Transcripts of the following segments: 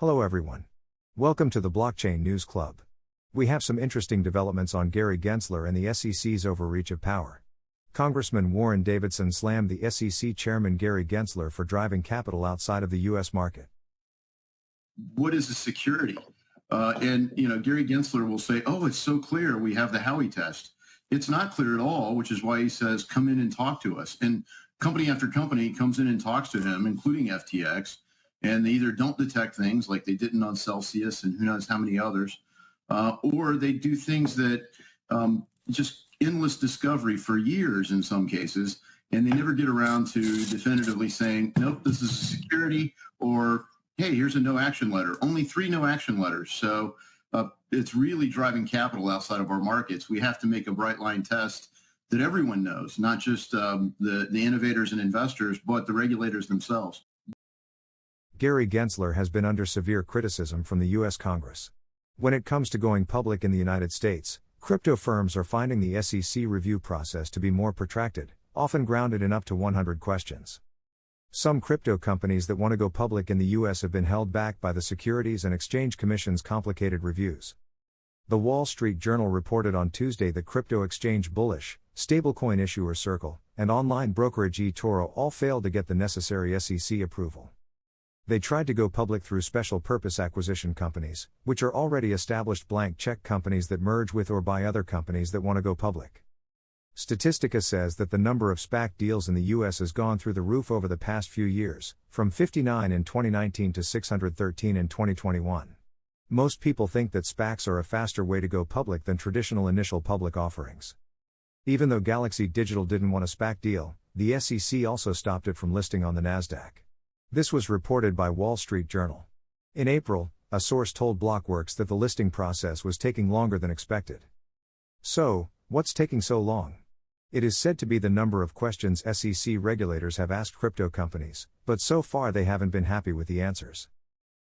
Hello everyone. Welcome to the Blockchain News Club. We have some interesting developments on Gary Gensler and the SEC's overreach of power. Congressman Warren Davidson slammed the SEC Chairman Gary Gensler for driving capital outside of the U.S. market. What is a security? Gary Gensler will say, oh, it's so clear, we have the Howey test. It's not clear at all, which is why he says, come in and talk to us. And company after company comes in and talks to him, including FTX, and they either don't detect things like they didn't on Celsius and who knows how many others, or they do things that just endless discovery for years in some cases, and they never get around to definitively saying, nope, this is a security, or hey, here's a no action letter. Only 3 no action letters. So it's really driving capital outside of our markets. We have to make a bright line test that everyone knows, not just the innovators and investors, but the regulators themselves. Gary Gensler has been under severe criticism from the U.S. Congress. When it comes to going public in the United States, crypto firms are finding the SEC review process to be more protracted, often grounded in up to 100 questions. Some crypto companies that want to go public in the U.S. have been held back by the Securities and Exchange Commission's complicated reviews. The Wall Street Journal reported on Tuesday that crypto exchange Bullish, stablecoin issuer Circle, and online brokerage eToro all failed to get the necessary SEC approval. They tried to go public through special purpose acquisition companies, which are already established blank check companies that merge with or buy other companies that want to go public. Statistica says that the number of SPAC deals in the U.S. has gone through the roof over the past few years, from 59 in 2019 to 613 in 2021. Most people think that SPACs are a faster way to go public than traditional initial public offerings. Even though Galaxy Digital didn't want a SPAC deal, the SEC also stopped it from listing on the Nasdaq. This was reported by Wall Street Journal. In April, a source told Blockworks that the listing process was taking longer than expected. So, what's taking so long? It is said to be the number of questions SEC regulators have asked crypto companies, but so far they haven't been happy with the answers.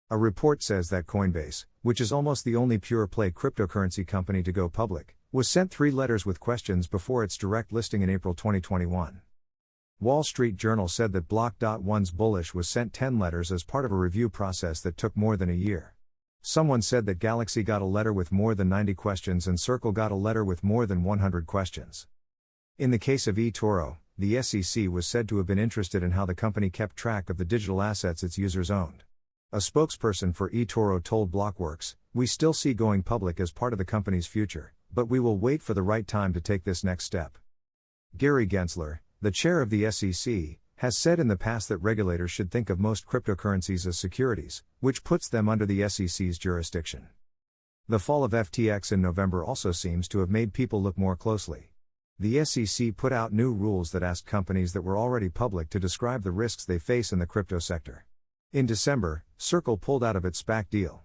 A report says that Coinbase, which is almost the only pure-play cryptocurrency company to go public, was sent 3 letters with questions before its direct listing in April 2021. Wall Street Journal said that Block.one's Bullish was sent 10 letters as part of a review process that took more than a year. Someone said that Galaxy got a letter with more than 90 questions and Circle got a letter with more than 100 questions. In the case of eToro, the SEC was said to have been interested in how the company kept track of the digital assets its users owned. A spokesperson for eToro told Blockworks, "We still see going public as part of the company's future, but we will wait for the right time to take this next step." Gary Gensler, the chair of the SEC, has said in the past that regulators should think of most cryptocurrencies as securities, which puts them under the SEC's jurisdiction. The fall of FTX in November also seems to have made people look more closely. The SEC put out new rules that asked companies that were already public to describe the risks they face in the crypto sector. In December, Circle pulled out of its SPAC deal.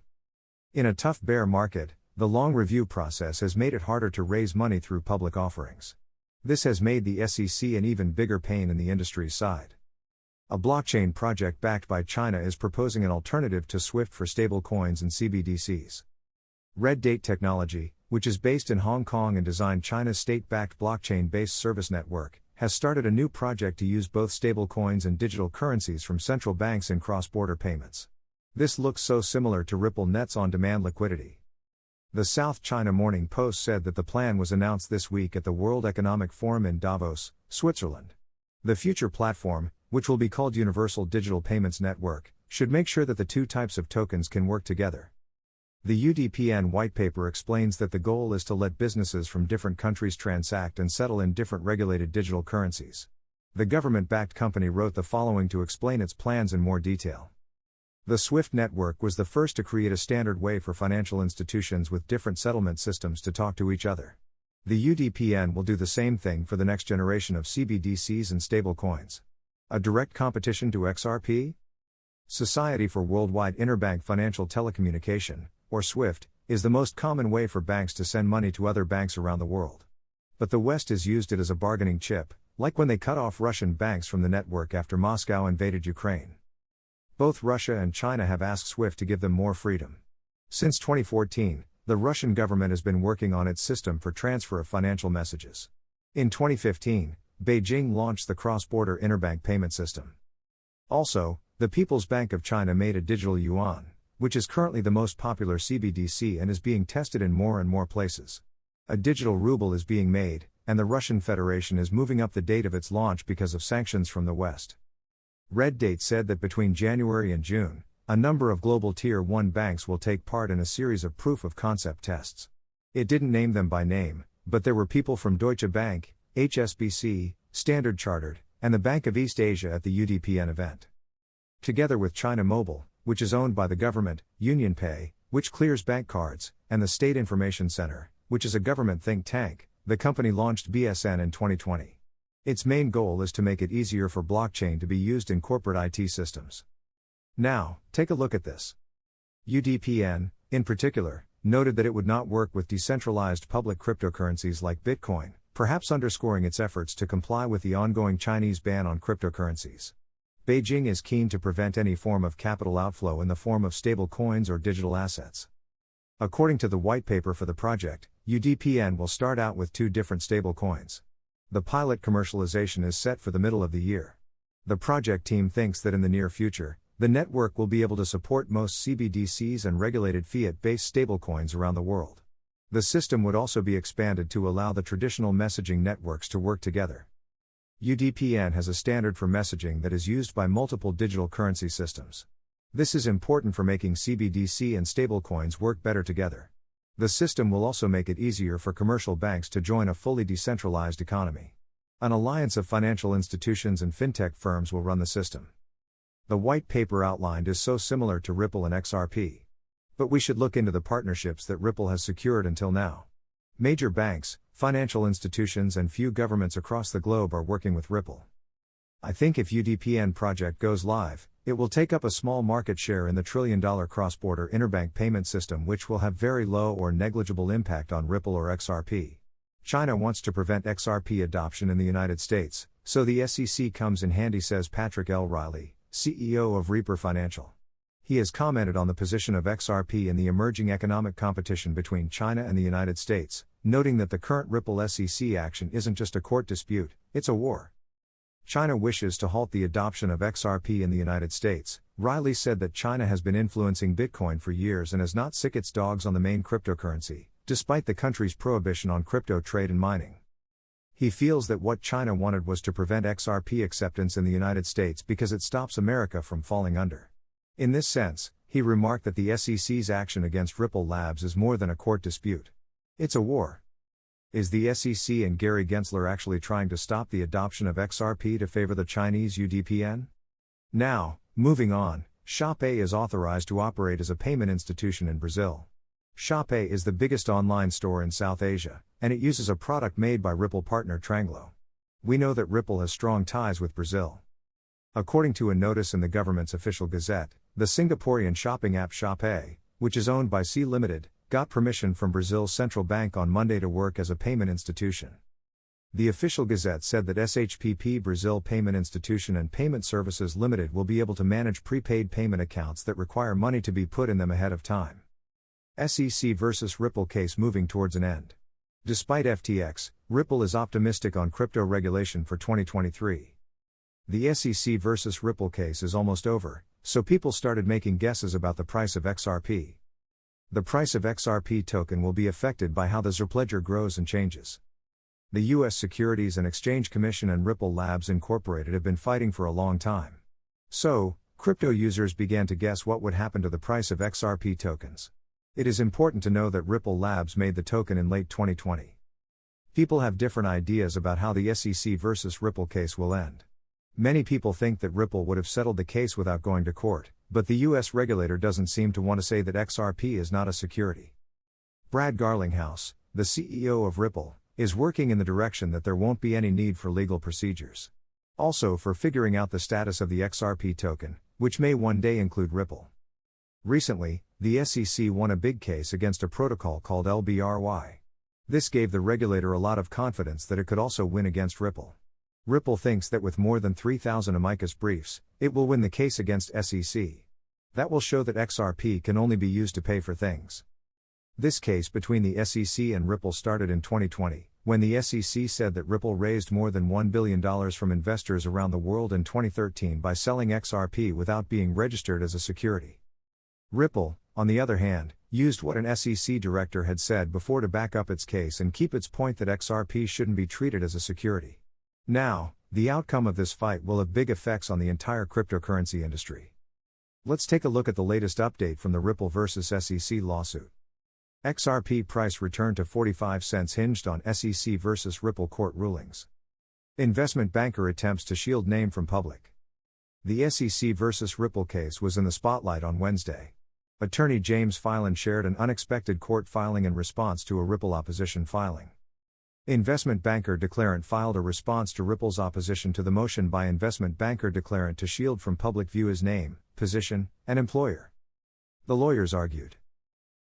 In a tough bear market, the long review process has made it harder to raise money through public offerings. This has made the SEC an even bigger pain in the industry's side. A blockchain project backed by China is proposing an alternative to SWIFT for stablecoins and CBDCs. Red Date Technology, which is based in Hong Kong and designed China's state-backed blockchain-based service network, has started a new project to use both stablecoins and digital currencies from central banks in cross-border payments. This looks so similar to Ripple Net's on-demand liquidity. The South China Morning Post said that the plan was announced this week at the World Economic Forum in Davos, Switzerland. The future platform, which will be called Universal Digital Payments Network, should make sure that the two types of tokens can work together. The UDPN white paper explains that the goal is to let businesses from different countries transact and settle in different regulated digital currencies. The government-backed company wrote the following to explain its plans in more detail. The SWIFT network was the first to create a standard way for financial institutions with different settlement systems to talk to each other. The UDPN will do the same thing for the next generation of CBDCs and stablecoins. A direct competition to XRP? Society for Worldwide Interbank Financial Telecommunication, or SWIFT, is the most common way for banks to send money to other banks around the world. But the West has used it as a bargaining chip, like when they cut off Russian banks from the network after Moscow invaded Ukraine. Both Russia and China have asked SWIFT to give them more freedom. Since 2014, the Russian government has been working on its system for transfer of financial messages. In 2015, Beijing launched the cross-border interbank payment system. Also, the People's Bank of China made a digital yuan, which is currently the most popular CBDC and is being tested in more and more places. A digital ruble is being made, and the Russian Federation is moving up the date of its launch because of sanctions from the West. Red Date said that between January and June, a number of global Tier 1 banks will take part in a series of proof-of-concept tests. It didn't name them by name, but there were people from Deutsche Bank, HSBC, Standard Chartered, and the Bank of East Asia at the UDPN event. Together with China Mobile, which is owned by the government, UnionPay, which clears bank cards, and the State Information Center, which is a government think tank, the company launched BSN in 2020. Its main goal is to make it easier for blockchain to be used in corporate IT systems. Now, take a look at this. UDPN, in particular, noted that it would not work with decentralized public cryptocurrencies like Bitcoin, perhaps underscoring its efforts to comply with the ongoing Chinese ban on cryptocurrencies. Beijing is keen to prevent any form of capital outflow in the form of stablecoins or digital assets. According to the white paper for the project, UDPN will start out with 2 different stablecoins. The pilot commercialization is set for the middle of the year. The project team thinks that in the near future, the network will be able to support most CBDCs and regulated fiat-based stablecoins around the world. The system would also be expanded to allow the traditional messaging networks to work together. UDPN has a standard for messaging that is used by multiple digital currency systems. This is important for making CBDC and stablecoins work better together. The system will also make it easier for commercial banks to join a fully decentralized economy. An alliance of financial institutions and fintech firms will run the system. The white paper outlined is so similar to Ripple and XRP. But we should look into the partnerships that Ripple has secured until now. Major banks, financial institutions and few governments across the globe are working with Ripple. I think if UDPN project goes live, it will take up a small market share in the trillion-dollar cross-border interbank payment system, which will have very low or negligible impact on Ripple or XRP. China wants to prevent XRP adoption in the United States, so the SEC comes in handy, says Patrick L. Riley, CEO of Reaper Financial. He has commented on the position of XRP in the emerging economic competition between China and the United States, noting that the current Ripple SEC action isn't just a court dispute, it's a war. China wishes to halt the adoption of XRP in the United States. Riley said that China has been influencing Bitcoin for years and has not sick its dogs on the main cryptocurrency, despite the country's prohibition on crypto trade and mining. He feels that what China wanted was to prevent XRP acceptance in the United States because it stops America from falling under. In this sense, he remarked that the SEC's action against Ripple Labs is more than a court dispute. It's a war. Is the SEC and Gary Gensler actually trying to stop the adoption of XRP to favor the Chinese UDPN? Now, moving on, ShopPay is authorized to operate as a payment institution in Brazil. ShopPay is the biggest online store in South Asia, and it uses a product made by Ripple partner Tranglo. We know that Ripple has strong ties with Brazil. According to a notice in the government's official gazette, the Singaporean shopping app ShopPay, which is owned by Sea Limited, got permission from Brazil's central bank on Monday to work as a payment institution. The official gazette said that SHPP Brazil Payment Institution and Payment Services Limited will be able to manage prepaid payment accounts that require money to be put in them ahead of time. SEC versus Ripple case moving towards an end. Despite FTX, Ripple is optimistic on crypto regulation for 2023. The SEC versus Ripple case is almost over, so people started making guesses about the price of XRP. The price of XRP token will be affected by how the XRP Ledger grows and changes. The U.S. Securities and Exchange Commission and Ripple Labs Incorporated have been fighting for a long time. So, crypto users began to guess what would happen to the price of XRP tokens. It is important to know that Ripple Labs made the token in late 2020. People have different ideas about how the SEC versus Ripple case will end. Many people think that Ripple would have settled the case without going to court, but the U.S. regulator doesn't seem to want to say that XRP is not a security. Brad Garlinghouse, the CEO of Ripple, is working in the direction that there won't be any need for legal procedures. Also for figuring out the status of the XRP token, which may one day include Ripple. Recently, the SEC won a big case against a protocol called LBRY. This gave the regulator a lot of confidence that it could also win against Ripple. Ripple thinks that with more than 3,000 amicus briefs, it will win the case against SEC. That will show that XRP can only be used to pay for things. This case between the SEC and Ripple started in 2020, when the SEC said that Ripple raised more than $1 billion from investors around the world in 2013 by selling XRP without being registered as a security. Ripple, on the other hand, used what an SEC director had said before to back up its case and keep its point that XRP shouldn't be treated as a security. Now, the outcome of this fight will have big effects on the entire cryptocurrency industry. Let's take a look at the latest update from the Ripple vs. SEC lawsuit. XRP price returned to 45 cents hinged on SEC vs. Ripple court rulings. Investment banker attempts to shield name from public. The SEC vs. Ripple case was in the spotlight on Wednesday. Attorney James Filan shared an unexpected court filing in response to a Ripple opposition filing. Investment banker declarant filed a response to Ripple's opposition to the motion by investment banker declarant to shield from public view his name, position, and employer. The lawyers argued.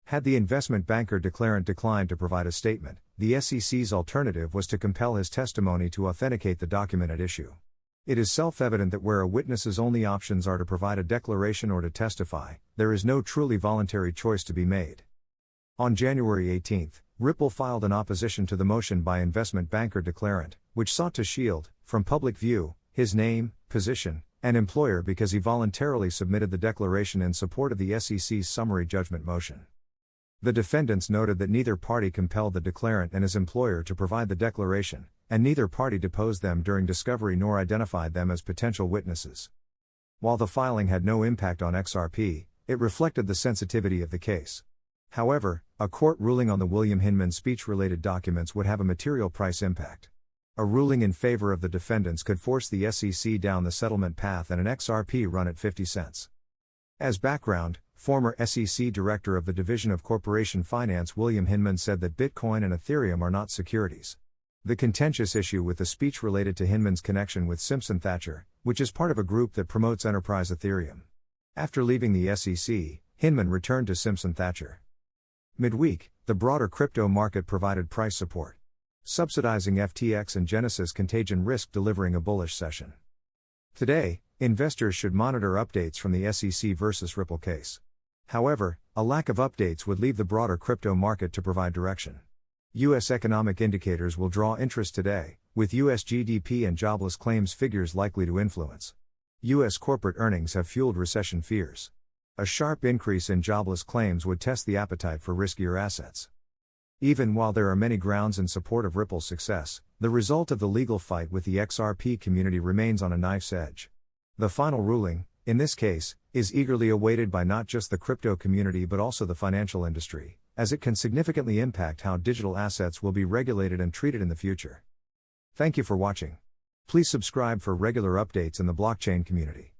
Had the investment banker declarant declined to provide a statement, the SEC's alternative was to compel his testimony to authenticate the document at issue. It is self-evident that where a witness's only options are to provide a declaration or to testify, there is no truly voluntary choice to be made. On January 18, Ripple filed an opposition to the motion by investment banker declarant, which sought to shield, from public view, his name, position, and employer because he voluntarily submitted the declaration in support of the SEC's summary judgment motion. The defendants noted that neither party compelled the declarant and his employer to provide the declaration, and neither party deposed them during discovery nor identified them as potential witnesses. While the filing had no impact on XRP, it reflected the sensitivity of the case. However, a court ruling on the William Hinman speech-related documents would have a material price impact. A ruling in favor of the defendants could force the SEC down the settlement path and an XRP run at 50 cents. As background, former SEC Director of the Division of Corporation Finance William Hinman said that Bitcoin and Ethereum are not securities. The contentious issue with the speech related to Hinman's connection with Simpson Thacher, which is part of a group that promotes enterprise Ethereum. After leaving the SEC, Hinman returned to Simpson Thacher. Midweek, the broader crypto market provided price support, subsidizing FTX and Genesis contagion risk delivering a bullish session. Today, investors should monitor updates from the SEC vs. Ripple case. However, a lack of updates would leave the broader crypto market to provide direction. U.S. economic indicators will draw interest today, with U.S. GDP and jobless claims figures likely to influence. U.S. corporate earnings have fueled recession fears. A sharp increase in jobless claims would test the appetite for riskier assets. Even while there are many grounds in support of Ripple's success, the result of the legal fight with the XRP community remains on a knife's edge. The final ruling, in this case, is eagerly awaited by not just the crypto community but also the financial industry, as it can significantly impact how digital assets will be regulated and treated in the future. Thank you for watching. Please subscribe for regular updates in the blockchain community.